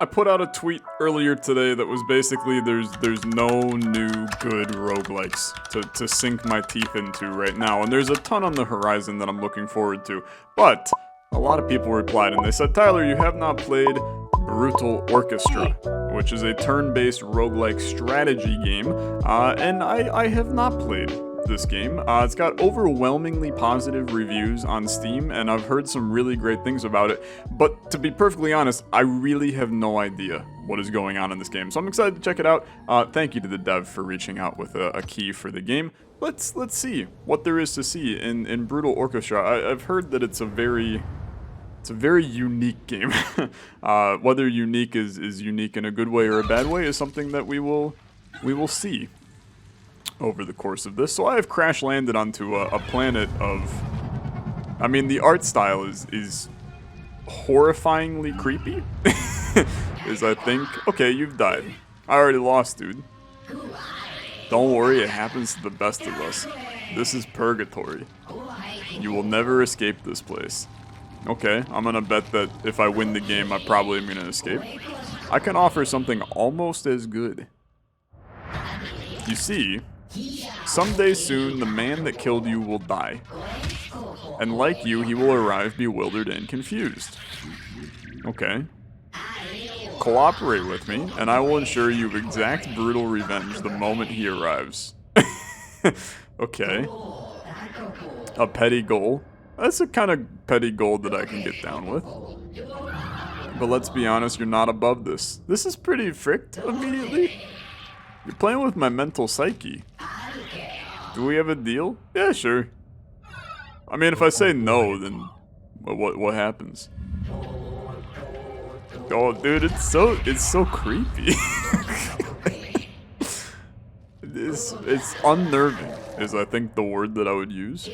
I put out a tweet earlier today that was basically there's no new good roguelikes to sink my teeth into right now, and there's a ton on the horizon that I'm looking forward to. But a lot of people replied and they said, Tyler, you have not played Brutal Orchestra, which is a turn-based roguelike strategy game, and I have not played this game. It's got overwhelmingly positive reviews on Steam, and I've heard some really great things about it, but to be perfectly honest, I really have no idea what is going on in this game, so I'm excited to check it out. Thank you to the dev for reaching out with a key for the game. Let's see what there is to see in Brutal Orchestra. I've heard that it's a very unique game. Whether unique is unique in a good way or a bad way is something that we will see over the course of this. So I have crash landed onto a planet of, I mean, the art style is horrifyingly creepy. Is I think, okay, you've died. I already lost, dude. Don't worry, it happens to the best of us. This is Purgatory. You will never escape this place. Okay, I'm gonna bet that if I win the game, I probably am gonna escape. I can offer something almost as good. You see, someday soon, the man that killed you will die. And like you, he will arrive bewildered and confused. Okay. Cooperate with me, and I will ensure you exact brutal revenge the moment he arrives. Okay. A petty goal. That's a kind of petty goal that I can get down with. But let's be honest, you're not above this. This is pretty fricked immediately. You're playing with my mental psyche. Do we have a deal? Yeah, sure. I mean, if I say no, then what happens? Oh, dude, it's so creepy. It's unnerving, is I think the word that I would use.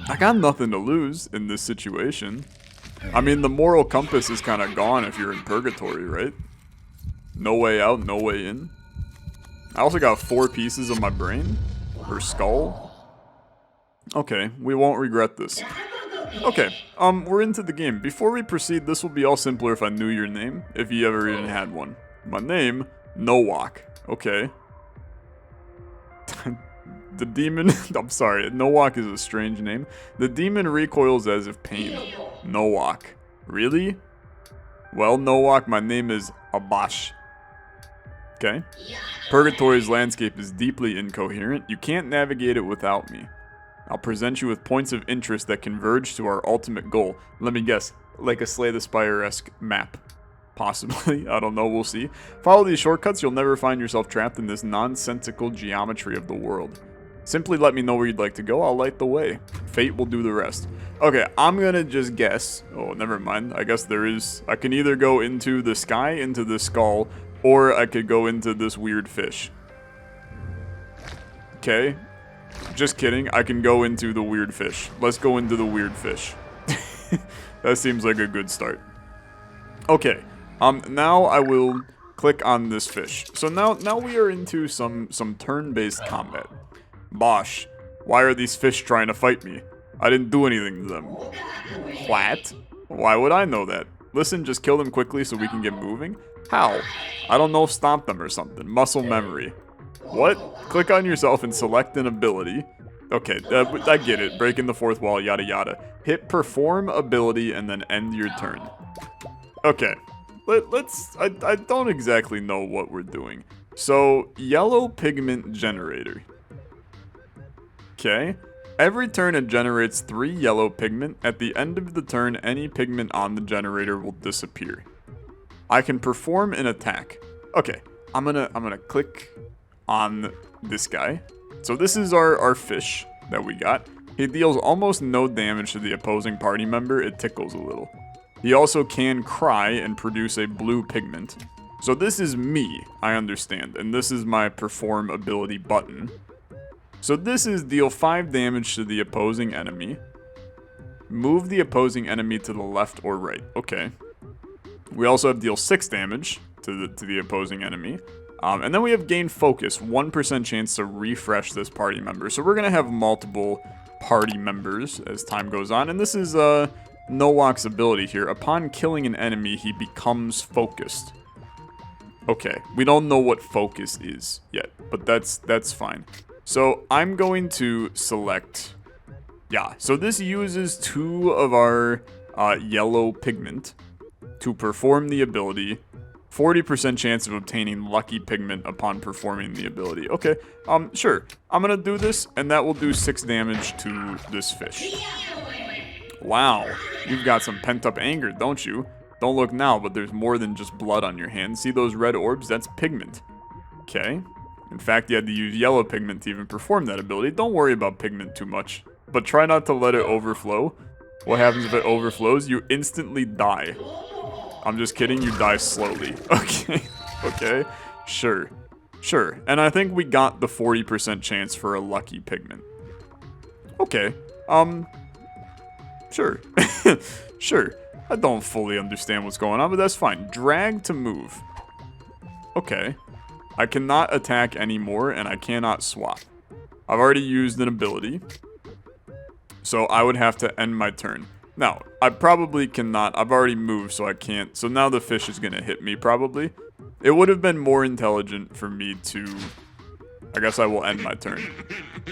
I got nothing to lose in this situation. I mean, the moral compass is kind of gone if you're in Purgatory, right? No way out, no way in. I also got 4 pieces of my brain, or skull. Okay, we won't regret this. Okay, we're into the game. Before we proceed, this will be all simpler if I knew your name, if you ever even had one. My name, Nowak. Okay. The demon, I'm sorry, Nowak is a strange name. The demon recoils as if pain. Nowak. Really? Well, Nowak, my name is Bosch. Okay. Purgatory's landscape is deeply incoherent. You can't navigate it without me. I'll present you with points of interest that converge to our ultimate goal. Let me guess, like a Slay the Spire-esque map. Possibly, I don't know, we'll see. Follow these shortcuts, you'll never find yourself trapped in this nonsensical geometry of the world. Simply let me know where you'd like to go, I'll light the way. Fate will do the rest. Okay, I'm gonna just guess. Oh, never mind. I guess there is... I can either go into the sky, into the skull, or I could go into this weird fish. Okay. Just kidding. I can go into the weird fish. Let's go into the weird fish. That seems like a good start. Okay. Now I will click on this fish. So now we are into some turn-based combat. Bosch, why are these fish trying to fight me? I didn't do anything to them. What? Why would I know that? Listen, just kill them quickly so we can get moving? How? I don't know, stomp them or something. Muscle memory. What? Click on yourself and select an ability. Okay, I get it. Breaking the fourth wall, yada yada. Hit perform ability and then end your turn. Okay. I don't exactly know what we're doing. So, yellow pigment generator. Okay. Every turn it generates 3 yellow pigment. At the end of the turn, any pigment on the generator will disappear. I can perform an attack. Okay. I'm gonna click on this guy. So this is our fish that we got. He deals almost no damage to the opposing party member. It tickles a little. He also can cry and produce a blue pigment. So this is me, I understand, and this is my perform ability button. So this is deal 5 damage to the opposing enemy. Move the opposing enemy to the left or right. Okay. We also have deal 6 damage to the opposing enemy. And then we have gain focus, 1% chance to refresh this party member. So we're going to have multiple party members as time goes on. And this is Nowak's ability here. Upon killing an enemy, he becomes focused. Okay, we don't know what focus is yet, but that's fine. So I'm going to select, yeah, so this uses 2 of our yellow pigment to perform the ability. 40% chance of obtaining lucky pigment upon performing the ability. Okay, sure. I'm gonna do this, and that will do 6 damage to this fish. Wow, you've got some pent-up anger, don't you? Don't look now, but there's more than just blood on your hands. See those red orbs? That's pigment. Okay. In fact, you had to use yellow pigment to even perform that ability. Don't worry about pigment too much, but try not to let it overflow. What happens if it overflows? You instantly die. I'm just kidding, you die slowly. Okay, okay, sure. Sure, and I think we got the 40% chance for a lucky pigment. Okay, sure. Sure. I don't fully understand what's going on, but that's fine. Drag to move. Okay. I cannot attack anymore, and I cannot swap. I've already used an ability, so I would have to end my turn. Now, I probably cannot. I've already moved, so I can't. So now the fish is going to hit me, probably. It would have been more intelligent for me to... I guess I will end my turn.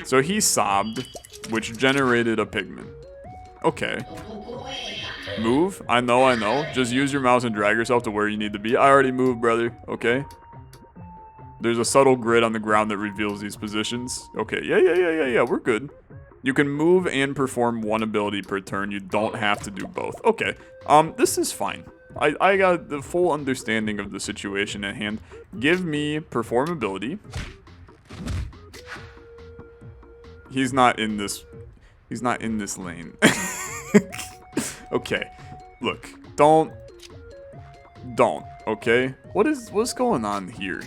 So he sobbed, which generated a pigment. Okay. Move? I know. Just use your mouse and drag yourself to where you need to be. I already moved, brother. Okay. There's a subtle grid on the ground that reveals these positions. Okay, yeah, we're good. You can move and perform 1 ability per turn. You don't have to do both. Okay, this is fine. I got the full understanding of the situation at hand. Give me perform ability. He's not in this lane. Okay, look, don't, okay? What's going on here?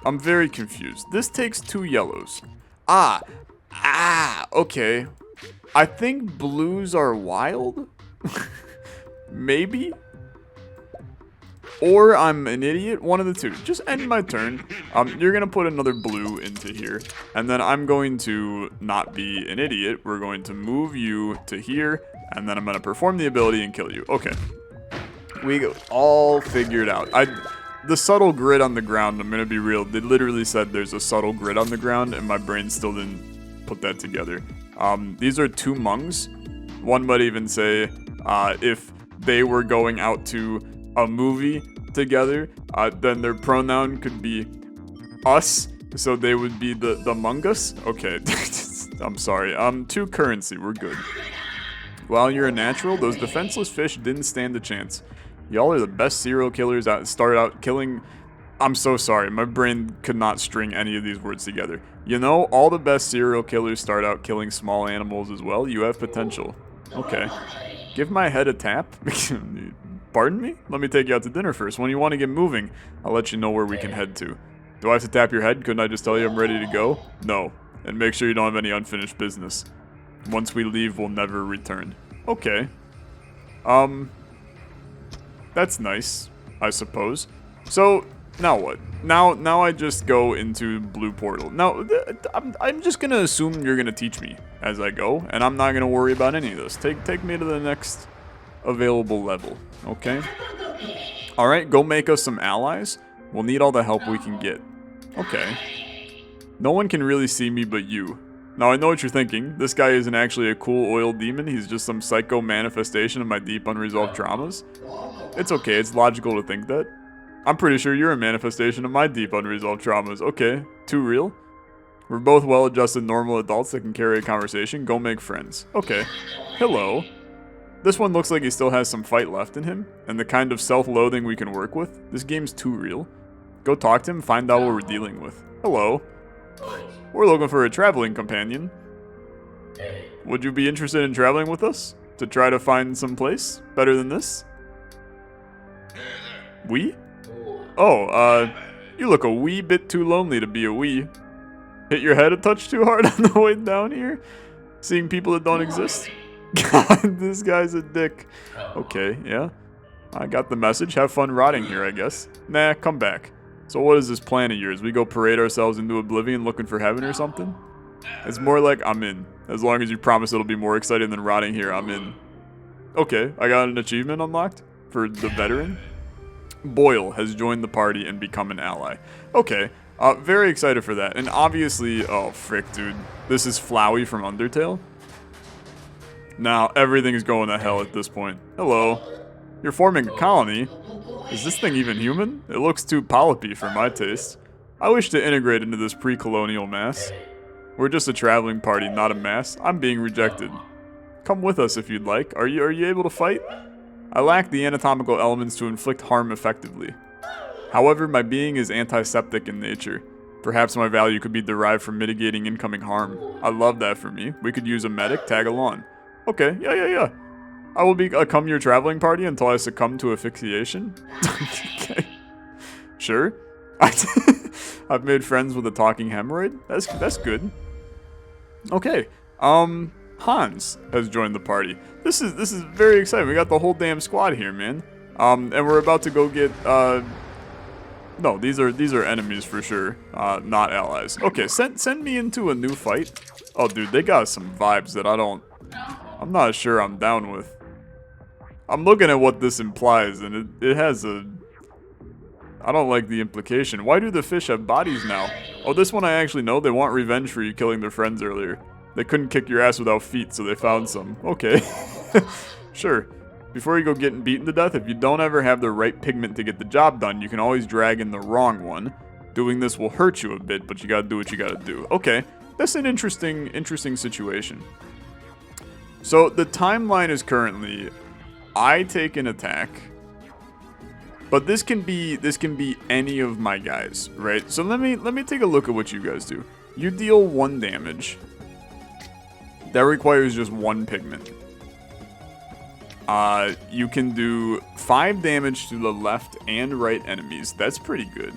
I'm very confused. This takes 2 yellows. Okay. I think blues are wild? Maybe? Or I'm an idiot, one of the two. Just end my turn. You're gonna put another blue into here, and then I'm going to not be an idiot. We're going to move you to here, and then I'm gonna perform the ability and kill you. Okay. We all figured out. The subtle grid on the ground, I'm gonna be real, they literally said there's a subtle grid on the ground, and my brain still didn't put that together. These are 2 monks. One might even say, if they were going out to a movie together, then their pronoun could be us, so they would be the mungus. Okay, I'm sorry. 2 currency, we're good. While you're a natural, those defenseless fish didn't stand a chance. Y'all are the best serial killers that start out killing... I'm so sorry, my brain could not string any of these words together. You know, all the best serial killers start out killing small animals as well. You have potential. Okay. Give my head a tap. Pardon me? Let me take you out to dinner first. When you want to get moving, I'll let you know where we can head to. Do I have to tap your head? Couldn't I just tell you I'm ready to go? No. And make sure you don't have any unfinished business. Once we leave, we'll never return. Okay. That's nice, I suppose. So, now what? Now I just go into blue portal. Now, I'm just gonna assume you're gonna teach me as I go, and I'm not gonna worry about any of this. Take me to the next available level, okay? Alright, go make us some allies. We'll need all the help we can get. Okay. No one can really see me but you. Now, I know what you're thinking. This guy isn't actually a cool oil demon. He's just some psycho manifestation of my deep unresolved traumas. It's okay. It's logical to think that. I'm pretty sure you're a manifestation of my deep unresolved traumas. Okay. Too real? We're both well-adjusted normal adults that can carry a conversation. Go make friends. Okay. Hello. This one looks like he still has some fight left in him, and the kind of self-loathing we can work with. This game's too real. Go talk to him, find out what we're dealing with. Hello. We're looking for a traveling companion. Would you be interested in traveling with us? To try to find some place better than this? We? Oh, you look a wee bit too lonely to be a we. Hit your head a touch too hard on the way down here? Seeing people that don't exist? God, this guy's a dick. Okay, yeah. I got the message. Have fun rotting here, I guess. Nah, come back. So what is this plan of yours? We go parade ourselves into oblivion looking for heaven or something? It's more like I'm in. As long as you promise it'll be more exciting than rotting here, I'm in. Okay, I got an achievement unlocked for the veteran. Boyle has joined the party and become an ally. Okay, very excited for that. And obviously, oh frick, dude. This is Flowey from Undertale. Now, everything's going to hell at this point. Hello. You're forming a colony? Is this thing even human? It looks too polypy for my taste. I wish to integrate into this pre-colonial mass. We're just a traveling party, not a mass. I'm being rejected. Come with us if you'd like. Are you able to fight? I lack the anatomical elements to inflict harm effectively. However, my being is antiseptic in nature. Perhaps my value could be derived from mitigating incoming harm. I love that for me. We could use a medic, tag along. Okay, yeah. I will become your traveling party until I succumb to asphyxiation. Okay. Sure. I've made friends with a talking hemorrhoid. That's good. Okay. Hans has joined the party. This is very exciting. We got the whole damn squad here, man. And we're about to go get no, these are enemies for sure, not allies. Okay, send me into a new fight. Oh, dude, they got some vibes that I'm not sure I'm down with. I'm looking at what this implies, and it has a... I don't like the implication. Why do the fish have bodies now? Oh, this one I actually know. They want revenge for you killing their friends earlier. They couldn't kick your ass without feet, so they found some. Okay. Sure. Before you go getting beaten to death, if you don't ever have the right pigment to get the job done, you can always drag in the wrong one. Doing this will hurt you a bit, but you gotta do what you gotta do. Okay. That's an interesting situation. So, the timeline is currently... I take an attack, but this can be any of my guys, right? So let me take a look at what you guys do. You deal 1 damage. That requires just 1 pigment. You can do 5 damage to the left and right enemies. That's pretty good.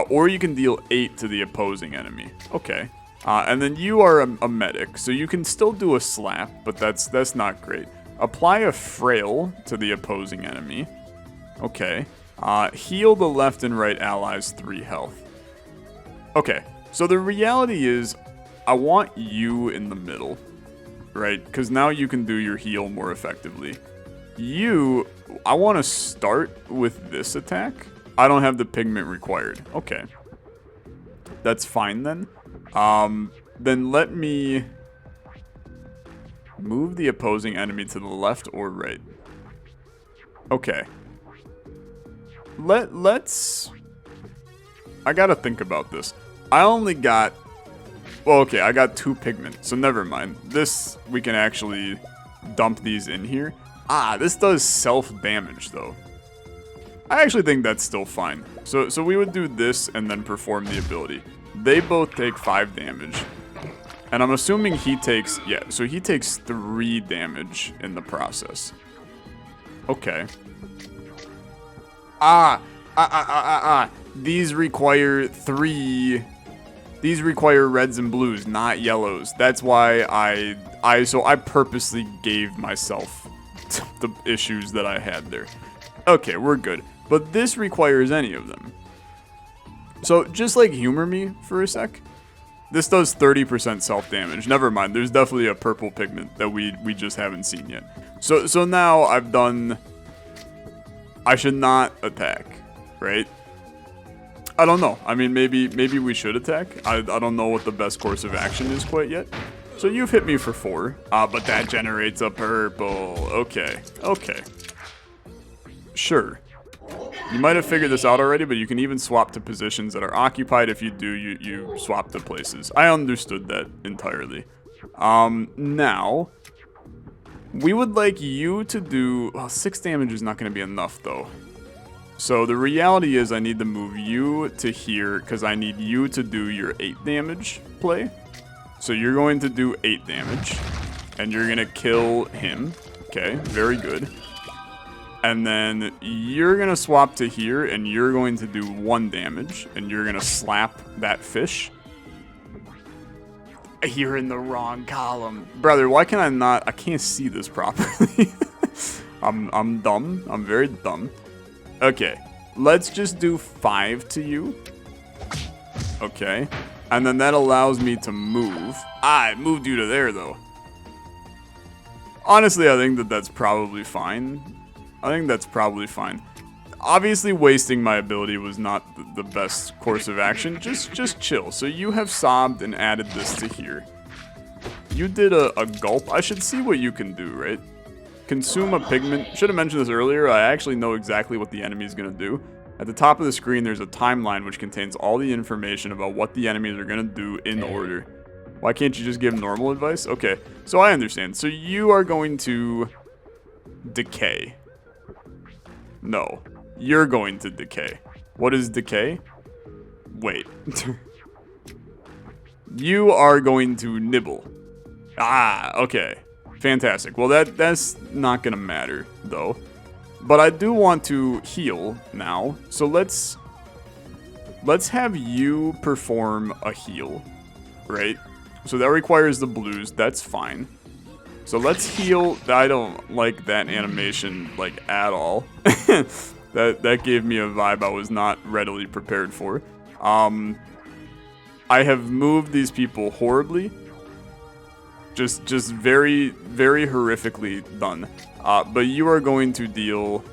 Or you can deal 8 to the opposing enemy. Okay. And then you are a medic, so you can still do a slap, but that's not great. Apply a frail to the opposing enemy. Okay. Heal the left and right allies 3 health. Okay. So the reality is, I want you in the middle, right? Because now you can do your heal more effectively. I want to start with this attack. I don't have the pigment required. Okay. That's fine then. Then let me... move the opposing enemy to the left or right. Okay. Let's... I gotta think about this. I only got... well, okay, I got 2 pigment, so never mind. This, we can actually dump these in here. This does self-damage, though. I actually think that's still fine. So we would do this and then perform the ability. They both take 5 damage. And I'm assuming he takes... yeah, so he takes 3 damage in the process. Okay. These require 3... these require reds and blues, not yellows. That's why I purposely gave myself the issues that I had there. Okay, we're good. But this requires any of them. So, just like humor me for a sec. This does 30% self-damage. Never mind, there's definitely a purple pigment that we just haven't seen yet. So now I've done... I should not attack, right? I don't know. I mean, maybe we should attack. I don't know what the best course of action is quite yet. So you've hit me for 4, but that generates a purple. Okay. Sure. You might have figured this out already, but you can even swap to positions that are occupied. If you do, you swap to places. I understood that entirely. Now, we would like you to do... well, 6 damage is not going to be enough, though. So the reality is I need to move you to here, because I need you to do your 8 damage play. So you're going to do 8 damage, and you're going to kill him. Okay, very good. And then you're going to swap to here, and you're going to do 1 damage, and you're going to slap that fish. You're in the wrong column. Brother, why can I not... I can't see this properly. I'm dumb. I'm very dumb. Okay, let's just do 5 to you. Okay. And then that allows me to move. Ah, it moved you to there, though. Honestly, I think that that's probably fine. I think that's probably fine. Obviously, wasting my ability was not the best course of action. Just chill. So you have sobbed and added this to here. You did a gulp. I should see what you can do, right? Consume a pigment. Should have mentioned this earlier. I actually know exactly what the enemy is going to do. At the top of the screen, there's a timeline which contains all the information about what the enemies are going to do in order. Why can't you just give normal advice? Okay, so I understand. So you are going to decay. No, you're going to decay. What is decay? Wait. You are going to nibble. Ah, okay. Fantastic. Well, that's not going to matter, though. But I do want to heal now. So let's have you perform a heal, right? So that requires the blues. That's fine. So let's heal. I don't like that animation, like, at all. That gave me a vibe I was not readily prepared for. I have moved these people horribly. Just very, very horrifically done. But you are going to deal...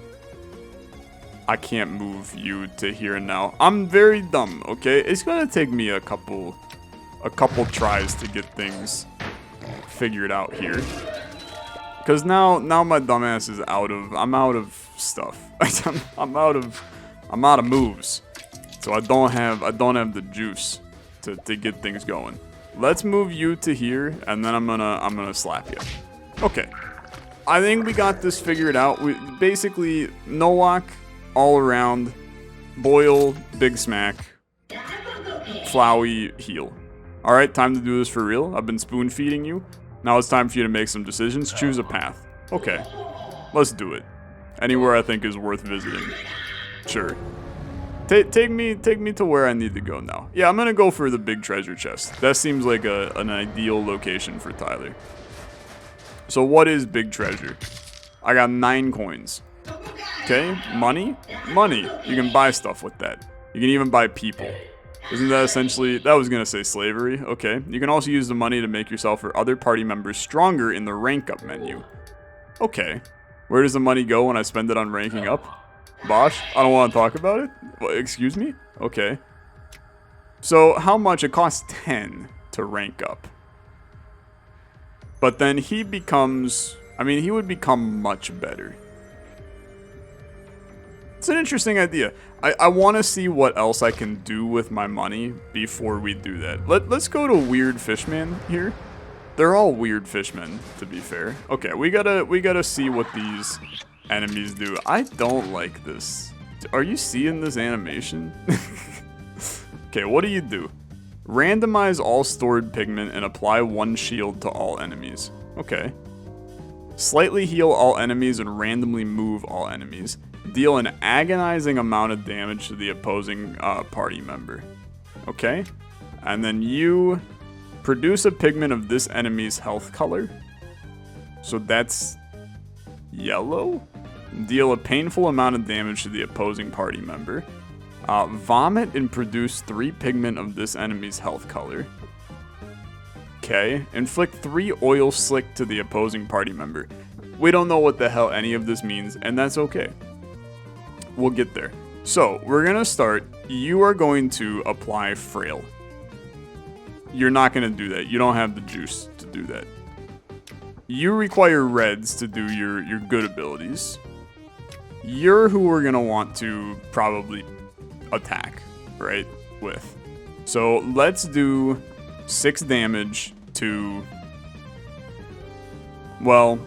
I can't move you to here now. I'm very dumb, okay? It's gonna take me a couple tries to get things figured out here. Because now my dumbass is I'm out of stuff. I'm out of moves. So I don't have the juice to get things going. Let's move you to here, and then I'm gonna slap you. Okay. I think we got this figured out. We basically no lock all around, boil, big smack, flowy heal. All right, time to do this for real. I've been spoon feeding you. Now it's time for you to make some decisions. Choose a path. Okay, let's do it. Anywhere I think is worth visiting. Sure. Take me to where I need to go now. Yeah, I'm gonna go for the big treasure chest. That seems like an ideal location for Tyler. So what is big treasure? I got 9 coins. Okay, money? Money. You can buy stuff with that. You can even buy people. Isn't that essentially... That was gonna say slavery. Okay. You can also use the money to make yourself or other party members stronger in the rank up menu. Okay. Where does the money go when I spend it on ranking up? Bosch? I don't want to talk about it? Well, excuse me? Okay. So, how much? It costs 10 to rank up. But then he becomes... I mean, he would become much better. It's an interesting idea. I want to see what else I can do with my money before we do that. Let's go to Weird Fishman here. They're all weird fishmen, to be fair. Okay, we gotta see what these enemies do. I don't like this. Are you seeing this animation? Okay, what do you do? Randomize all stored pigment and apply 1 shield to all enemies. Okay. Slightly heal all enemies and randomly move all enemies. Deal an agonizing amount of damage to the opposing party member. Okay. And then you produce a pigment of this enemy's health color. So that's yellow. Deal a painful amount of damage to the opposing party member. Vomit and produce 3 pigment of this enemy's health color. Okay. Inflict 3 oil slick to the opposing party member. We don't know what the hell any of this means, and that's okay. We'll get there. So, we're gonna start. You are going to apply frail. You're not gonna do that. You don't have the juice to do that. You require reds to do your good abilities. You're who we're gonna want to probably attack, right, with. So, let's do 6 damage to... Well,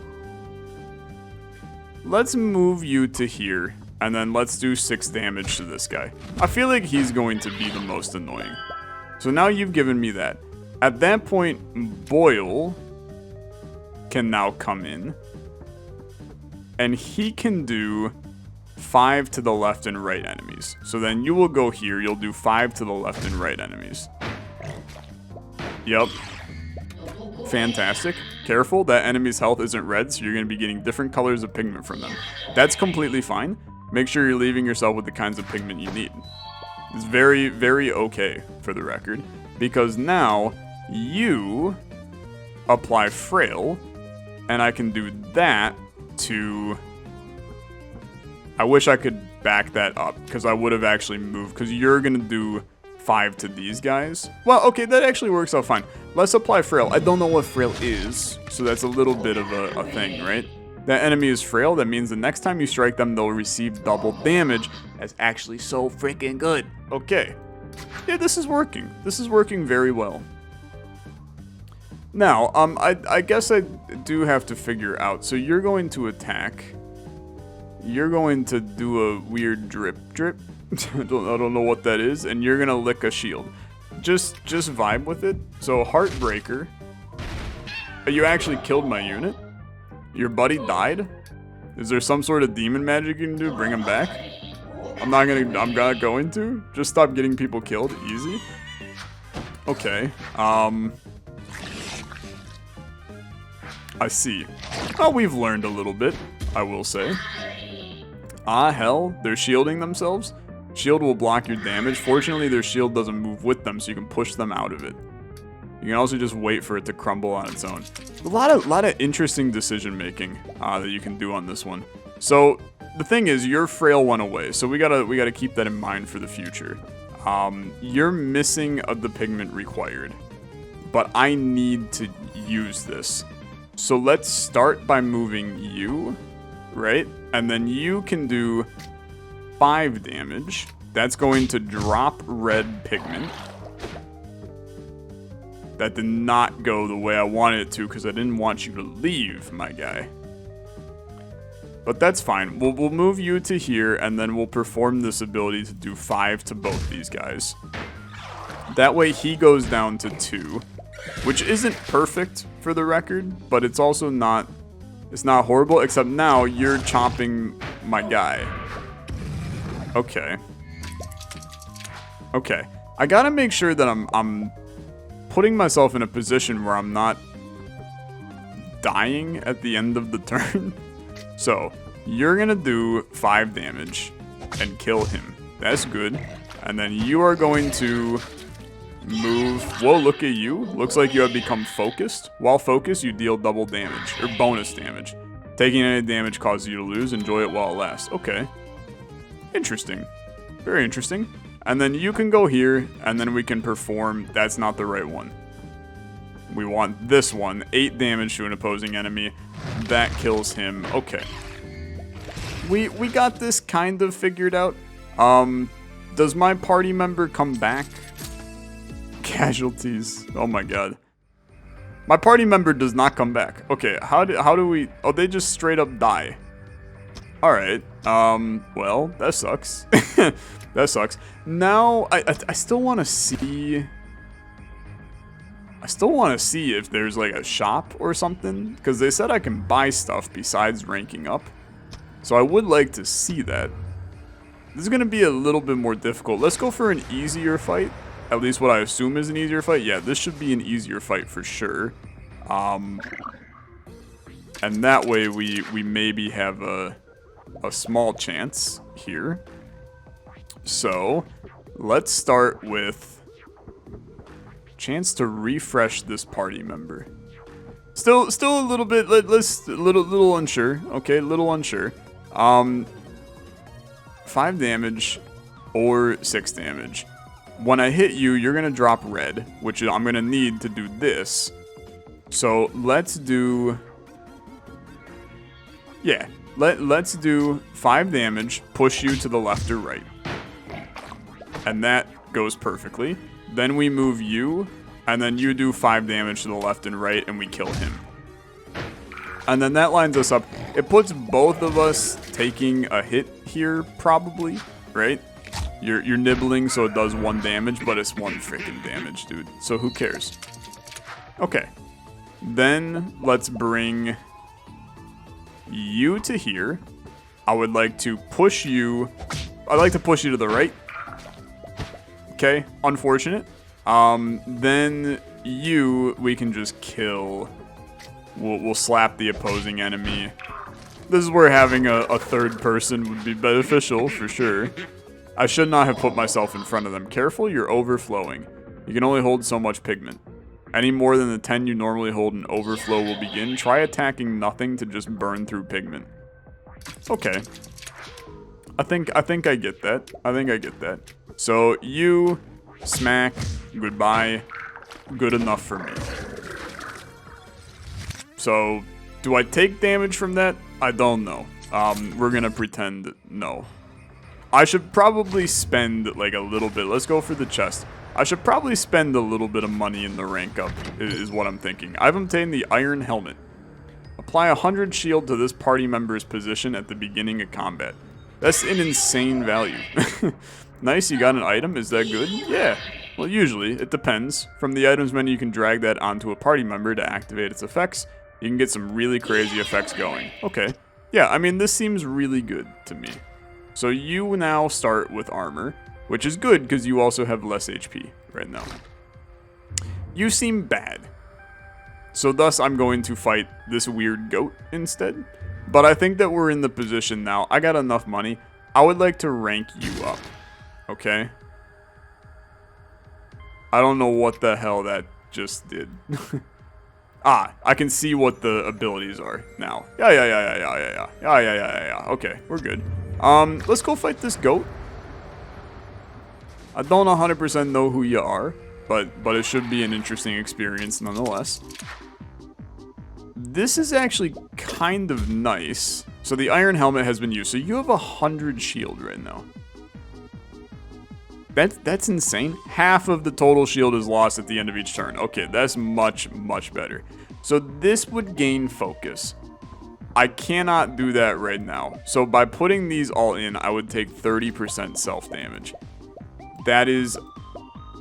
let's move you to here. And then let's do 6 damage to this guy. I feel like he's going to be the most annoying. So now you've given me that. At that point, Boyle can now come in. And he can do 5 to the left and right enemies. So then you will go here. You'll do 5 to the left and right enemies. Yep. Fantastic. Careful, that enemy's health isn't red, so you're going to be getting different colors of pigment from them. That's completely fine. Make sure you're leaving yourself with the kinds of pigment you need. It's very, very okay, for the record. because now you apply frail, and I can do that to... I wish I could back that up, because I would have actually moved, because you're going to do 5 to these guys. Well, okay, that actually works out fine. Let's apply frail. I don't know what frail is, so that's a little bit of a thing, right? That enemy is frail. That means the next time you strike them, they'll receive double damage. That's actually so freaking good. Okay. Yeah, this is working. This is working very well. Now, I guess I do have to figure out. So you're going to attack. You're going to do a weird drip. I don't know what that is. And you're going to lick a shield. Just vibe with it. So Heartbreaker. You actually killed my unit? Your buddy died? Is there some sort of demon magic you can do? Bring him back? I'm not going to. Just stop getting people killed. Easy. Okay. I see. Oh, we've learned a little bit, I will say. Ah, hell. They're shielding themselves? Shield will block your damage. Fortunately, their shield doesn't move with them, so you can push them out of it. You can also just wait for it to crumble on its own. A lot of interesting decision making that you can do on this one. So the thing is, your frail went away, so we gotta keep that in mind for the future. You're missing the pigment required, but I need to use this. So let's start by moving you, right? And then you can do 5 damage. That's going to drop red pigment. That did not go the way I wanted it to because I didn't want you to leave, my guy. But that's fine. We'll move you to here, and then we'll perform this ability to do 5 to both these guys. That way he goes down to 2, which isn't perfect for the record, but it's also not... It's not horrible, except now you're chopping my guy. Okay. Okay. I gotta make sure that I'm putting myself in a position where I'm not dying at the end of the turn. So, you're gonna do 5 damage and kill him. That's good. And then you are going to move. Whoa, look at you. Looks like you have become focused. While focused, you deal double damage, or bonus damage. Taking any damage causes you to lose. Enjoy it while it lasts. Okay. Interesting. Very interesting. And then you can go here, and then we can perform. That's not the right one. We want this one. 8 damage to an opposing enemy. That kills him. Okay. We got this kind of figured out. Does my party member come back? Casualties. Oh my god. My party member does not come back. Okay, how do we... Oh, they just straight up die. Alright. Well, that sucks. That sucks. Now, I still want to see... I still want to see if there's like a shop or something. Because they said I can buy stuff besides ranking up. So I would like to see that. This is going to be a little bit more difficult. Let's go for an easier fight. At least what I assume is an easier fight. Yeah, this should be an easier fight for sure. And that way we maybe have a small chance here. So, let's start with chance to refresh this party member. Still a little bit, little unsure. Okay, little unsure. 5 damage or 6 damage. When I hit you, you're going to drop red, which I'm going to need to do this. So let's do... Yeah, let's do 5 damage, push you to the left or right. And that goes perfectly. Then we move you, and then you do 5 damage to the left and right, and we kill him. And then that lines us up. It puts both of us taking a hit here, probably, right? You're nibbling, so it does 1 damage, but it's 1 freaking damage, dude. So who cares? Okay. Then let's bring you to here. I would like to push you. I'd like to push you to the right. Okay, unfortunate. Then you, we can just kill. We'll slap the opposing enemy. This is where having a third person would be beneficial, for sure. I should not have put myself in front of them. Careful, you're overflowing. You can only hold so much pigment. Any more than the 10 you normally hold, an overflow will begin. Try attacking nothing to just burn through pigment. Okay. I think I get that. I think I get that. So you smack, goodbye, good enough for me. So do I take damage from that? I don't know. We're gonna pretend no. I should probably spend like a little bit. Let's go for the chest. I should probably spend a little bit of money in the rank up, is what I'm thinking. I've obtained the Iron Helmet. Apply 100 shield to this party member's position at the beginning of combat. That's an insane value. Nice, you got an item. Is that good? Yeah. Well, usually, it depends. From the items menu, you can drag that onto a party member to activate its effects. You can get some really crazy effects going. Okay. Yeah, I mean, this seems really good to me. So you now start with armor, which is good because you also have less HP right now. You seem bad. So thus, I'm going to fight this weird goat instead. But I think that we're in the position now. I got enough money. I would like to rank you up. Okay? I don't know what the hell that just did. I can see what the abilities are now. Yeah. Okay, we're good. Let's go fight this goat. I don't 100% know who you are, but it should be an interesting experience nonetheless. This is actually kind of nice. So the Iron Helmet has been used. So you have 100 shield right now. That's insane. Half of the total shield is lost at the end of each turn. Okay, that's much, much better. So this would gain focus. I cannot do that right now. So by putting these all in, I would take 30% self-damage. That is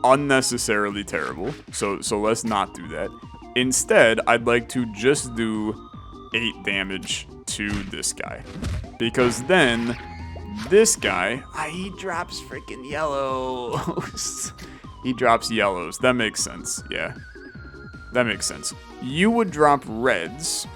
unnecessarily terrible. So let's not do that. Instead, I'd like to just do 8 damage to this guy. Because then, this guy, he drops freaking yellows. He drops yellows. That makes sense. Yeah. That makes sense. You would drop reds.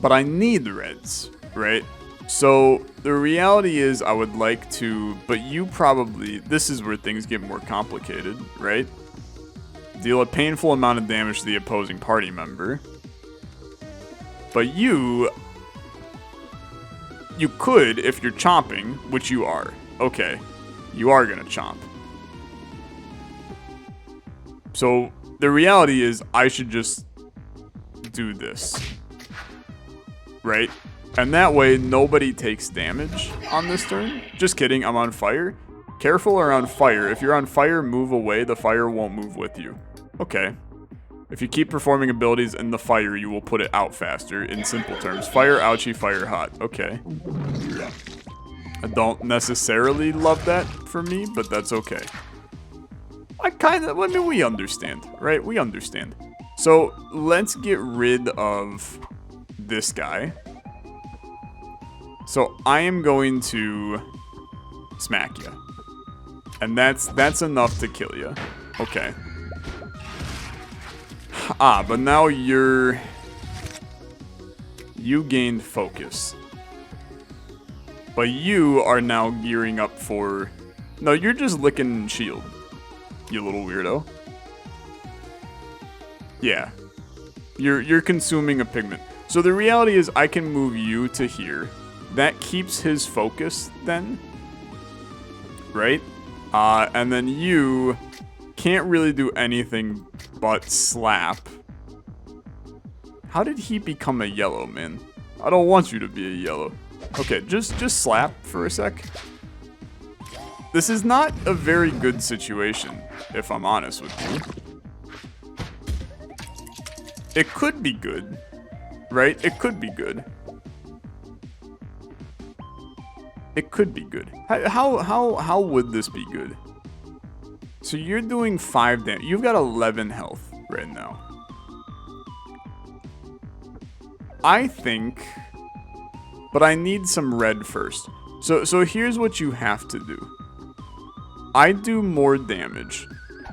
But I need reds, right? So the reality is I would like to, but you probably, this is where things get more complicated, right? Deal a painful amount of damage to the opposing party member. But you could, if you're chomping, which you are. Okay, you are gonna chomp. So the reality is I should just do this. Right? And that way, nobody takes damage on this turn. Just kidding, I'm on fire. Careful around fire. If you're on fire, move away. The fire won't move with you. Okay. If you keep performing abilities in the fire, you will put it out faster. In simple terms. Fire, ouchie, fire, hot. Okay. I don't necessarily love that for me, but that's okay. I mean, we understand, right? We understand. So, let's get rid of this guy. So I am going to smack you. And that's enough to kill you. Okay. But now you gained focus. But you are now gearing up for... No, you're just licking shield. You little weirdo. Yeah. You're consuming a pigment. So the reality is I can move you to here. That keeps his focus then. Right? And then you can't really do anything but slap. How did he become a yellow, man? I don't want you to be a yellow. Okay, just slap for a sec. This is not a very good situation, if I'm honest with you. It could be good. Right? It could be good. It could be good. How would this be good? So you're doing 5 damage. You've got 11 health right now. I think... But I need some red first. So here's what you have to do. I do more damage.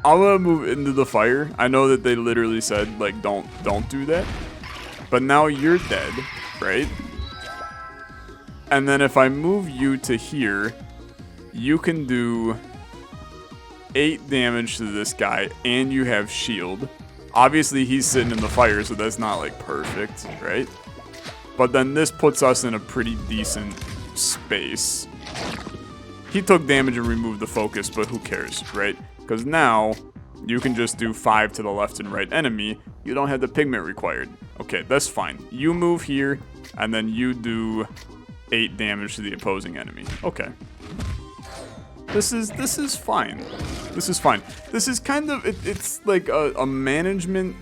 I'm gonna move into the fire. I know that they literally said, like, don't do that. But now you're dead, right? And then if I move you to here, you can do 8 damage to this guy, and you have shield. Obviously, he's sitting in the fire, so that's not, like, perfect, right? But then this puts us in a pretty decent space. He took damage and removed the focus, but who cares, right? Because now, you can just do 5 to the left and right enemy. You don't have the pigment required. Okay, that's fine. You move here, and then you do 8 damage to the opposing enemy. Okay. This is fine. This is fine. This is kind of, it's like a management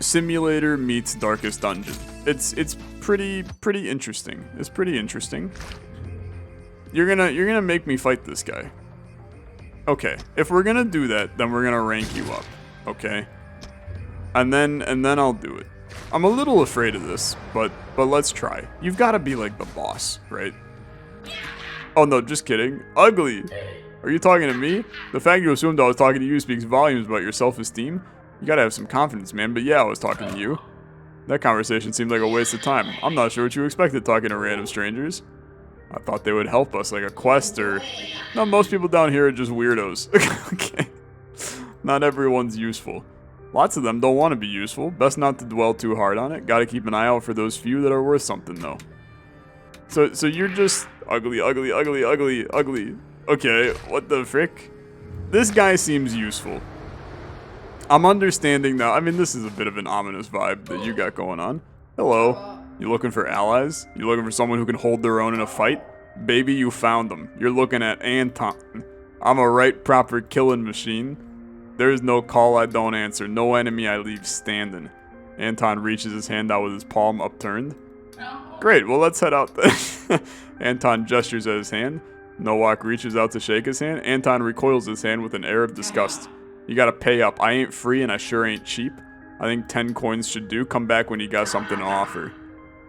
simulator meets Darkest Dungeon. It's pretty interesting. It's pretty interesting. You're gonna make me fight this guy. Okay, if we're gonna do that, then we're gonna rank you up. Okay? And then I'll do it. I'm a little afraid of this, but let's try. You've gotta be like the boss, right? Oh no, just kidding. Ugly! Are you talking to me? The fact you assumed I was talking to you speaks volumes about your self-esteem. You gotta have some confidence, man, but yeah, I was talking to you. That conversation seemed like a waste of time. I'm not sure what you expected talking to random strangers. I thought they would help us, like a quest or... No, most people down here are just weirdos. Okay. Not everyone's useful. Lots of them don't want to be useful. Best not to dwell too hard on it. Gotta keep an eye out for those few that are worth something, though. So you're just ugly, ugly, ugly, ugly, ugly. Okay, what the frick? This guy seems useful. I'm understanding now. I mean, this is a bit of an ominous vibe that you got going on. Hello. You looking for allies? You looking for someone who can hold their own in a fight? Baby, you found them. You're looking at Anton. I'm a right proper killing machine. There's no call I don't answer. No enemy I leave standing. Anton reaches his hand out with his palm upturned. Great, well let's head out then. Anton gestures at his hand. Nowak reaches out to shake his hand. Anton recoils his hand with an air of disgust. You gotta pay up. I ain't free and I sure ain't cheap. I think 10 coins should do. Come back when you got something to offer.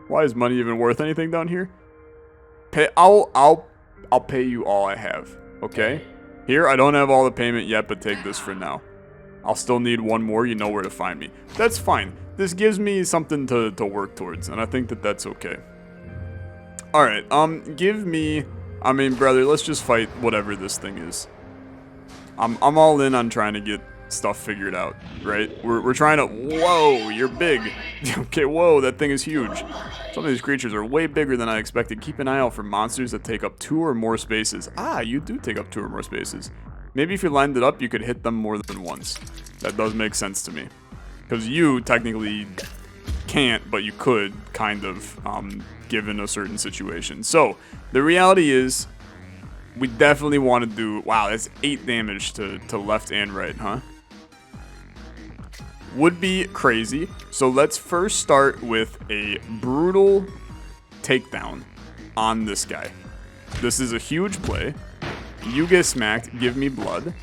Why is money even worth anything down here? I'll pay you all I have. Okay? Here, I don't have all the payment yet, but take this for now. I'll still need one more. You know where to find me. That's fine. This gives me something to work towards, and I think that that's okay. Alright, give me... I mean, brother, let's just fight whatever this thing is. I'm all in on trying to get stuff figured out, right? We're trying to... Whoa, you're big. Okay, whoa, that thing is huge. Some of these creatures are way bigger than I expected. Keep an eye out for monsters that take up 2 or more spaces. Ah, you do take up 2 or more spaces. Maybe if you lined it up, you could hit them more than once. That does make sense to me. Because you technically can't, but you could, kind of, given a certain situation. So, the reality is, we definitely want to do... Wow, that's 8 damage to left and right, huh? Would be crazy. So let's first start with a brutal takedown on this guy. This is a huge play. You get smacked, give me blood.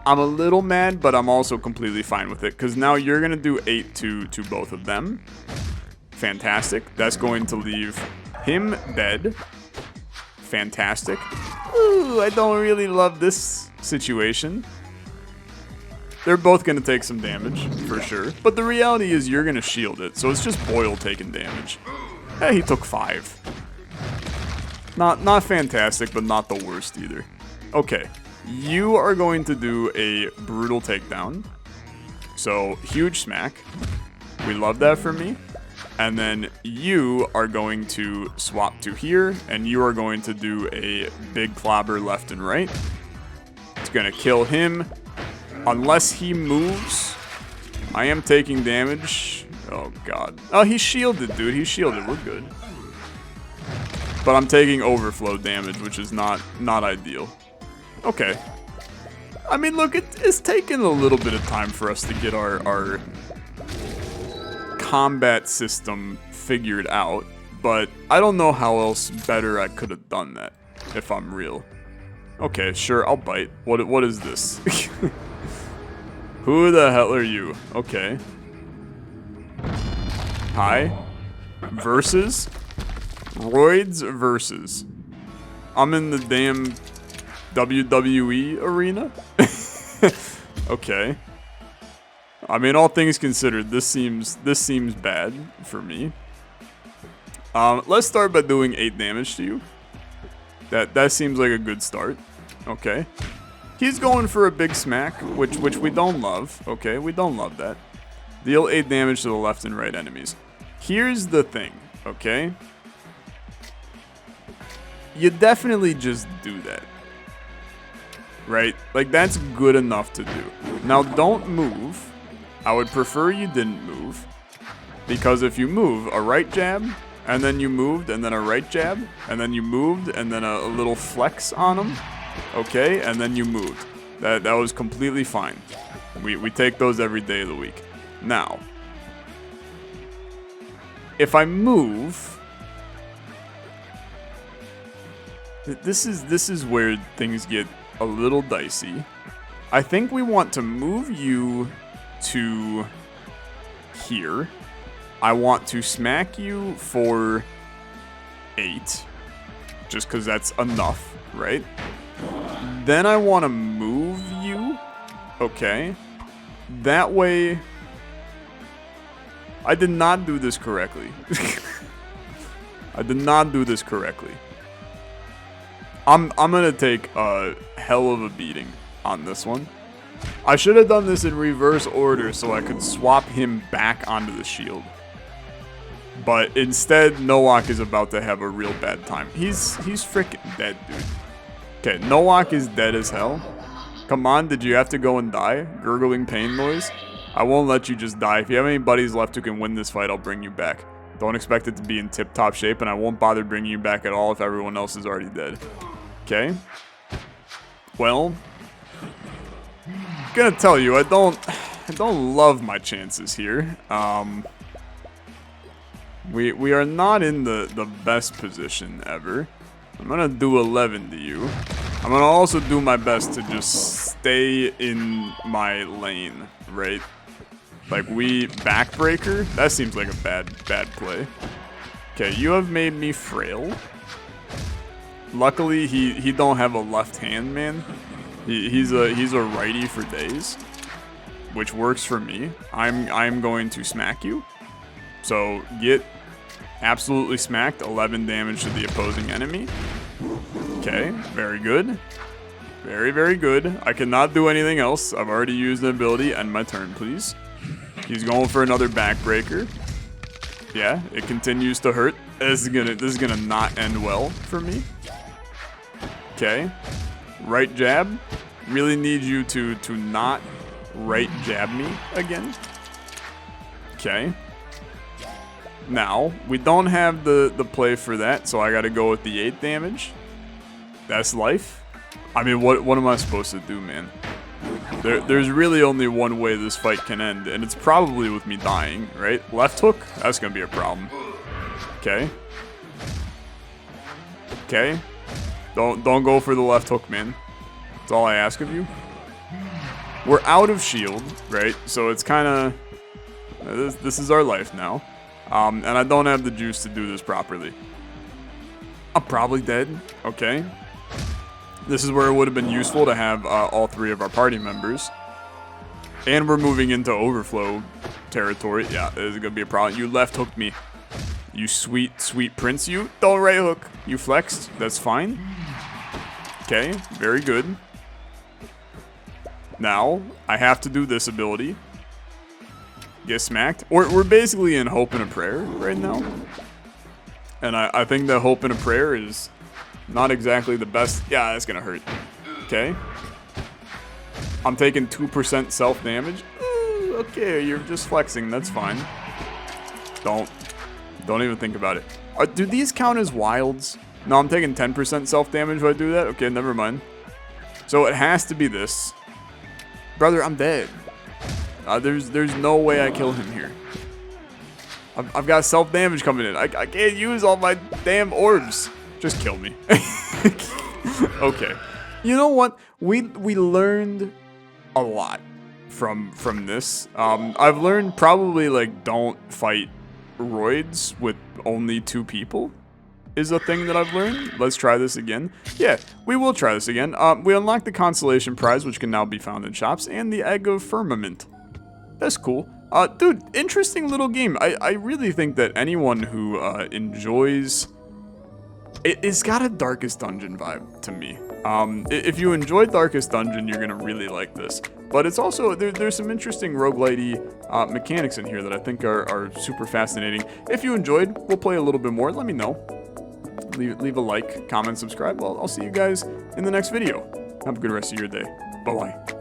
I'm a little mad, but I'm also completely fine with it, because now you're going to do 8 to both of them. Fantastic. That's going to leave him dead. Fantastic. Ooh, I don't really love this situation. They're both going to take some damage, for sure. But the reality is you're going to shield it, so it's just Boyle taking damage. He took 5. Not fantastic, but not the worst either. Okay, you are going to do a brutal takedown. So, huge smack. We love that for me. And then you are going to swap to here, and you are going to do a big clobber left and right. It's going to kill him. Unless he moves, I am taking damage. Oh, God. Oh, he's shielded, dude. He's shielded. We're good. But I'm taking overflow damage, which is not ideal. Okay. I mean, look, it's taken a little bit of time for us to get our combat system figured out. But I don't know how else better I could have done that, if I'm real. Okay, sure, I'll bite. What is this? Who the hell are you? Okay. Hi. Versus? Roids versus. I'm in the damn WWE arena? Okay. I mean, all things considered, this seems bad for me. Let's start by doing 8 damage to you. That seems like a good start. Okay. He's going for a big smack, which we don't love. Okay, we don't love that. Deal 8 damage to the left and right enemies. Here's the thing, okay? You definitely just do that. Right? Like, that's good enough to do. Now, don't move. I would prefer you didn't move. Because if you move, a right jab, and then you moved, and then a right jab, and then you moved, and then a little flex on him, okay, and then you moved. That was completely fine. We take those every day of the week. Now, if I move, this is where things get a little dicey. I think we want to move you to here. I want to smack you for 8, just because that's enough, right? Then I want to move you, okay? That way, I did not do this correctly. I did not do this correctly. I'm gonna take a hell of a beating on this one. I should have done this in reverse order so I could swap him back onto the shield. But instead, Nowak is about to have a real bad time. He's freaking dead, dude. Okay, Nowak is dead as hell. Come on, did you have to go and die? Gurgling pain noise? I won't let you just die. If you have any buddies left who can win this fight, I'll bring you back. Don't expect it to be in tip-top shape, and I won't bother bringing you back at all if everyone else is already dead. Okay? Well, I'm gonna tell you, I don't love my chances here. We are not in the best position ever. I'm gonna do 11 to you. I'm gonna also do my best to just stay in my lane, right? Like, we backbreaker? That seems like a bad play. Okay, you have made me frail. Luckily, he don't have a left hand, man. He's a righty for days, which works for me. I'm going to smack you. So get absolutely smacked. 11 damage to the opposing enemy. Okay, very good. Very, very good. I cannot do anything else. I've already used an ability. End my turn, please. He's going for another backbreaker. Yeah, it continues to hurt. This is gonna not end well for me. Okay. Right jab. Really need you to not right jab me again. Okay. Now, we don't have the play for that, so I gotta go with the 8 damage. That's life. I mean, what am I supposed to do, man? There's really only one way this fight can end, and it's probably with me dying, right? Left hook? That's gonna be a problem. Okay. Okay. Don't go for the left hook, man. That's all I ask of you. We're out of shield, right? So it's kind of... This is our life now. And I don't have the juice to do this properly. I'm probably dead. Okay. This is where it would have been useful to have all 3 of our party members. And we're moving into overflow territory. Yeah, this is going to be a problem. You left hooked me. You sweet, sweet prince, you. Don't right hook. You flexed. That's fine. Okay, very good. Now, I have to do this ability. Get smacked. We're basically in hope and a prayer right now. And I think that hope and a prayer is not exactly the best. Yeah, that's gonna hurt. Okay. I'm taking 2% self-damage. Okay, you're just flexing. That's fine. Don't even think about it. Do these count as wilds? No, I'm taking 10% self-damage if I do that? Okay, never mind. So it has to be this. Brother, I'm dead. There's no way I kill him here. I've got self-damage coming in. I can't use all my damn orbs. Just kill me. Okay. You know what? We learned a lot from this. I've learned probably, like, don't fight roids with only 2 people is a thing that I've learned. Let's try this again. Yeah, we will try this again. We unlocked the consolation prize, which can now be found in shops, and the egg of firmament. That's cool. Dude, interesting little game. I really think that anyone who enjoys It's got a Darkest Dungeon vibe to me. If you enjoyed Darkest Dungeon, you're gonna really like this. But it's also, there's some interesting roguelite-y mechanics in here that I think are super fascinating. If you enjoyed, we'll play a little bit more. Let me know. Leave a like, comment, subscribe. Well, I'll see you guys in the next video. Have a good rest of your day. Bye-bye.